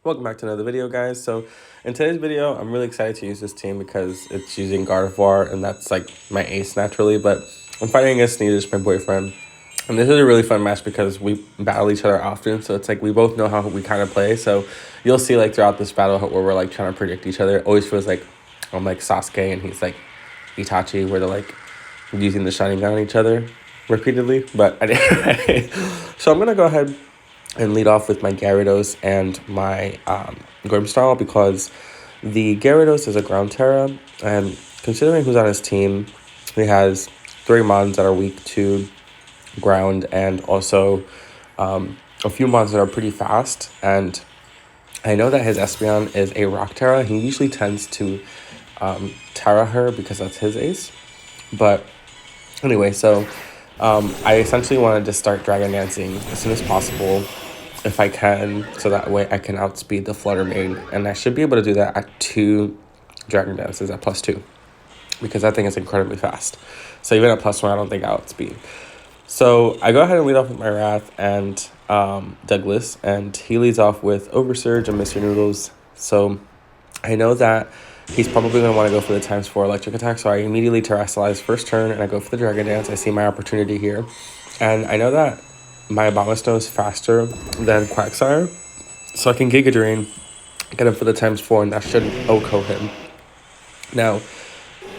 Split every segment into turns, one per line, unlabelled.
Welcome back to another video, guys. So in today's video, I'm really excited to use this team because it's using Gardevoir, and that's like my ace naturally, but I'm fighting against Sneedish, my boyfriend. And this is a really fun match because we battle each other often, so it's like we both know how we kind of play. So you'll see like throughout this battle where we're like trying to predict each other. It always feels like I'm like Sasuke and he's like Itachi, where they're like using the shining gun on each other repeatedly. But anyway, so I'm gonna go ahead and lead off with my Gyarados and my Grimmsnarl, because the Gyarados is a ground Terra, and considering who's on his team, he has 3 mons that are weak to ground, and also a few mons that are pretty fast. And I know that his Espeon is a rock Terra. He usually tends to Terra her because that's his ace. But anyway, so I essentially wanted to start Dragon Dancing as soon as possible if I can, so that way I can outspeed the Flutter Mane, and I should be able to do that at 2 Dragon Dances at +2, because that thing is incredibly fast. So even at +1, I don't think I'll outspeed. So I go ahead and lead off with my Wrath and Douglas, and he leads off with Oversurge and Mr. Noodles. So I know that he's probably going to want to go for the ×4 electric attack, so I immediately Terrestrialize first turn, and I go for the Dragon Dance. I see my opportunity here, and I know that my Abomasnow is faster than Quagsire, so I can Giga Drain, get him for the ×4, and that should OHKO him. Now,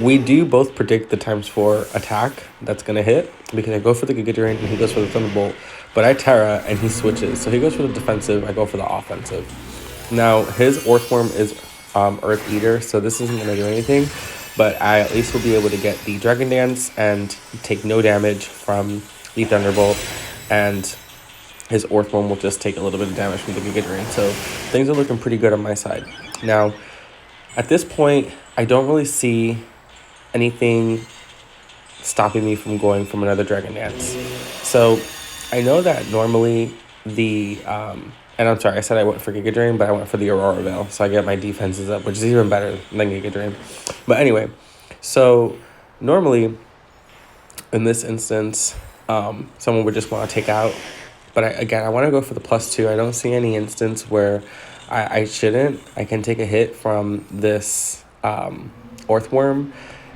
we do both predict the ×4 attack that's going to hit, because I go for the Giga Drain and he goes for the Thunderbolt, but I Terra and he switches. So he goes for the defensive, I go for the offensive. Now, his Earthworm is Earth Eater, so this isn't going to do anything, but I at least will be able to get the Dragon Dance and take no damage from the Thunderbolt, and his Earthworm will just take a little bit of damage from the Giga Drain. So things are looking pretty good on my side. Now, at this point, I don't really see anything stopping me from going from another Dragon Dance. So I know that normally the and I'm sorry, I said I went for Giga Drain, but I went for the Aurora Veil, so I get my defenses up, which is even better than Giga Drain. But anyway, so normally in this instance, someone would just want to take out, but I want to go for the +2. I don't see any instance where I shouldn't. I can take a hit from this Earthworm,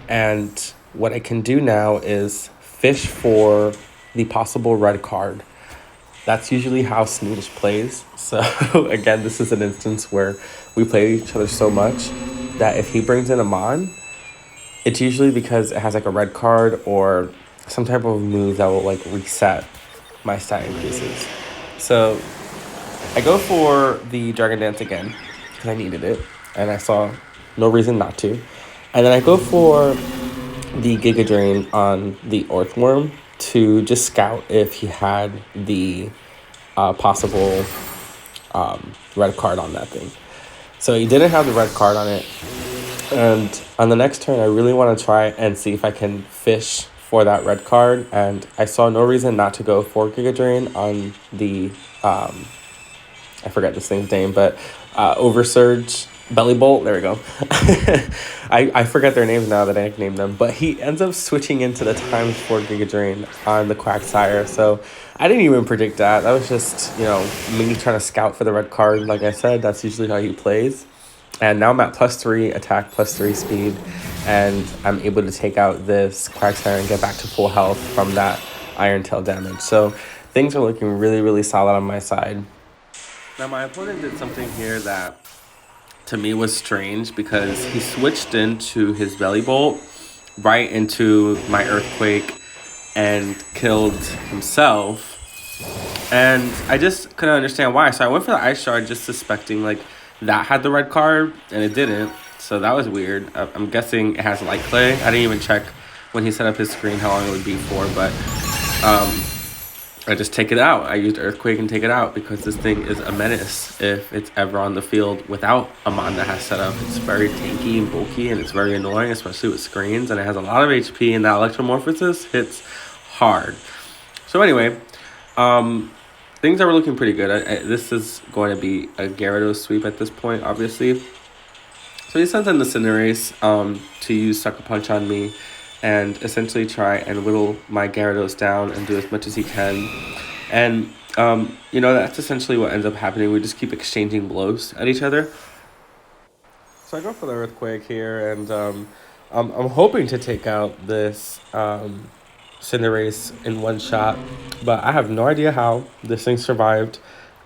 and what I can do now is fish for the possible red card. That's usually how Sneedish plays. So again, this is an instance where we play each other so much that if he brings in a Mon, it's usually because it has like a red card or some type of move that will like reset my stat increases. So I go for the Dragon Dance again because I needed it and I saw no reason not to. And then I go for the Giga Drain on the Earthworm to just scout if he had the possible red card on that thing. So he didn't have the red card on it. And on the next turn, I really want to try and see if I can fish for that red card. And I saw no reason not to go for Giga Drain on the, I forget this thing's name, but Oversurge, Belly Bolt, there we go. I forget their names now that I nicknamed them, but he ends up switching into the ×4 Giga Drain on the Quagsire. So I didn't even predict that. That was just, me trying to scout for the red card. Like I said, that's usually how he plays. And now I'm at +3 attack, +3 speed, and I'm able to take out this Quagsire and get back to full health from that Iron Tail damage. So things are looking really, really solid on my side. Now my opponent did something here that to me was strange, because he switched into his Belly Bolt right into my Earthquake and killed himself. And I just couldn't understand why. So I went for the Ice Shard, just suspecting like that had the red card, and it didn't. So that was weird. I'm guessing it has Light Clay. I didn't even check when he set up his screen how long it would be for, but I just take it out. I used Earthquake and take it out because this thing is a menace if it's ever on the field without a Mon that has set up. It's very tanky and bulky, and it's very annoying, especially with screens, and it has a lot of HP, and that Electromorphosis hits hard. So anyway, things are looking pretty good. This is going to be a Gyarados sweep at this point, obviously. So he sends in the Cinderace to use Sucker Punch on me and essentially try and whittle my Gyarados down and do as much as he can. And, that's essentially what ends up happening. We just keep exchanging blows at each other. So I go for the Earthquake here, and I'm hoping to take out this Cinderace in one shot, but I have no idea how this thing survived.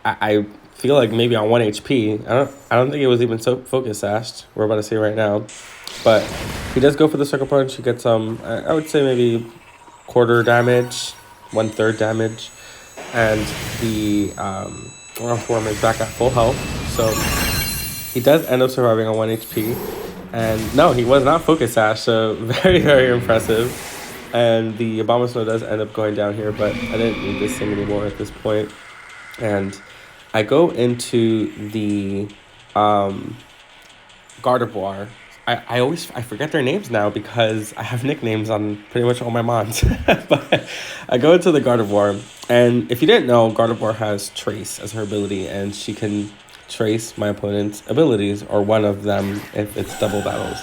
I feel like maybe on 1 HP. I don't think it was even so focus sashed. We're about to see right now. But he does go for the Sucker Punch. He gets I would say maybe quarter damage, 1/3 damage. And the Earthworm is back at full health. So he does end up surviving on 1 HP. And no, he was not focus sash, so very, very impressive. And the Abomasnow does end up going down here, but I didn't need this thing anymore at this point. And I go into the Gardevoir. I forget their names now because I have nicknames on pretty much all my mons. But I go into the Gardevoir, and if you didn't know, Gardevoir has Trace as her ability, and she can trace my opponent's abilities, or one of them if it's double battles.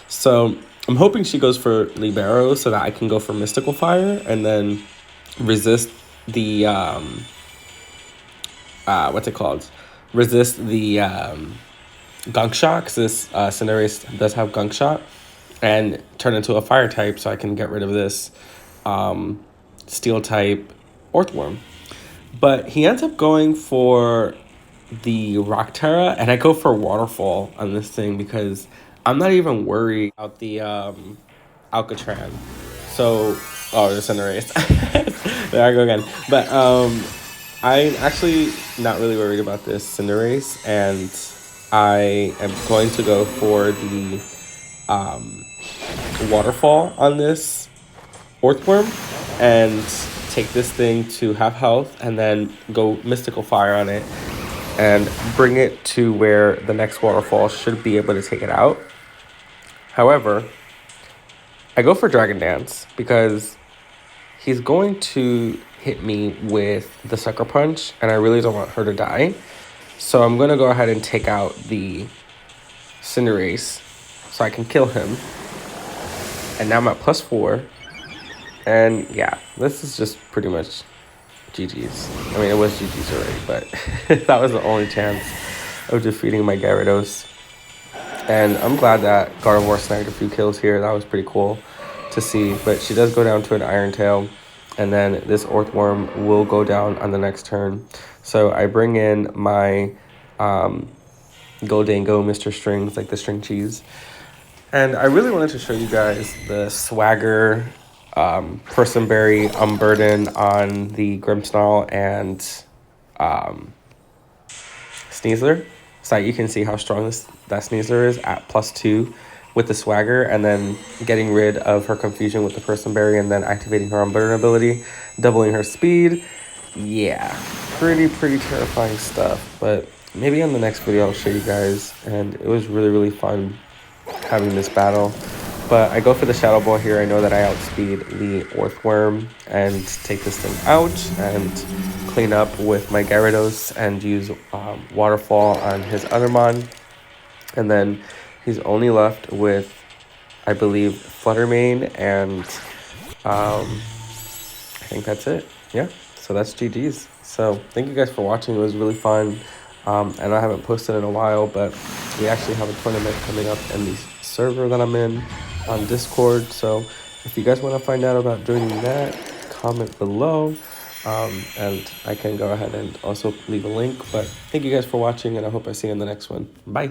So I'm hoping she goes for Libero so that I can go for Mystical Fire and then resist the what's it called? Resist the Gunk Shot, because this Cinderace does have Gunk Shot, and turn into a fire type so I can get rid of this steel type Earthworm. But he ends up going for the Rock Terra, and I go for Waterfall on this thing because I'm not even worried about the Alcatraz. So, the Cinderace. There I go again. But I'm actually not really worried about this Cinderace, and I am going to go for the Waterfall on this Earthworm and take this thing to half health and then go Mystical Fire on it and bring it to where the next Waterfall should be able to take it out. However, I go for Dragon Dance because he's going to hit me with the Sucker Punch, and I really don't want her to die. So I'm going to go ahead and take out the Cinderace so I can kill him. And now I'm at +4. And yeah, this is just pretty much GG's. I mean, it was GG's already, but that was the only chance of defeating my Gyarados. And I'm glad that Gardevoir snagged a few kills here. That was pretty cool to see. But she does go down to an Iron Tail, and then this Earthworm will go down on the next turn. So I bring in my Goldango Mr. Strings, like the string cheese. And I really wanted to show you guys the Swagger Personberry Unburden on the Grimmsnarl and Sneasler, so that you can see how strong that Sneasler is at +2 with the Swagger, and then getting rid of her confusion with the Personberry and then activating her Unburden ability, doubling her speed. Yeah, pretty terrifying stuff. But maybe in the next video I'll show you guys, and it was really fun having this battle. But I go for the Shadow Ball here. I know that I outspeed the Earthworm and take this thing out and clean up with my Gyarados and use Waterfall on his other mon. And then he's only left with, I believe, Fluttermane, and I think that's it. Yeah, so that's GG's. So thank you guys for watching. It was really fun. And I haven't posted in a while, but we actually have a tournament coming up in the server that I'm in on Discord. So if you guys want to find out about joining that, comment below, and I can go ahead and also leave a link. But thank you guys for watching, and I hope I see you in the next one. Bye.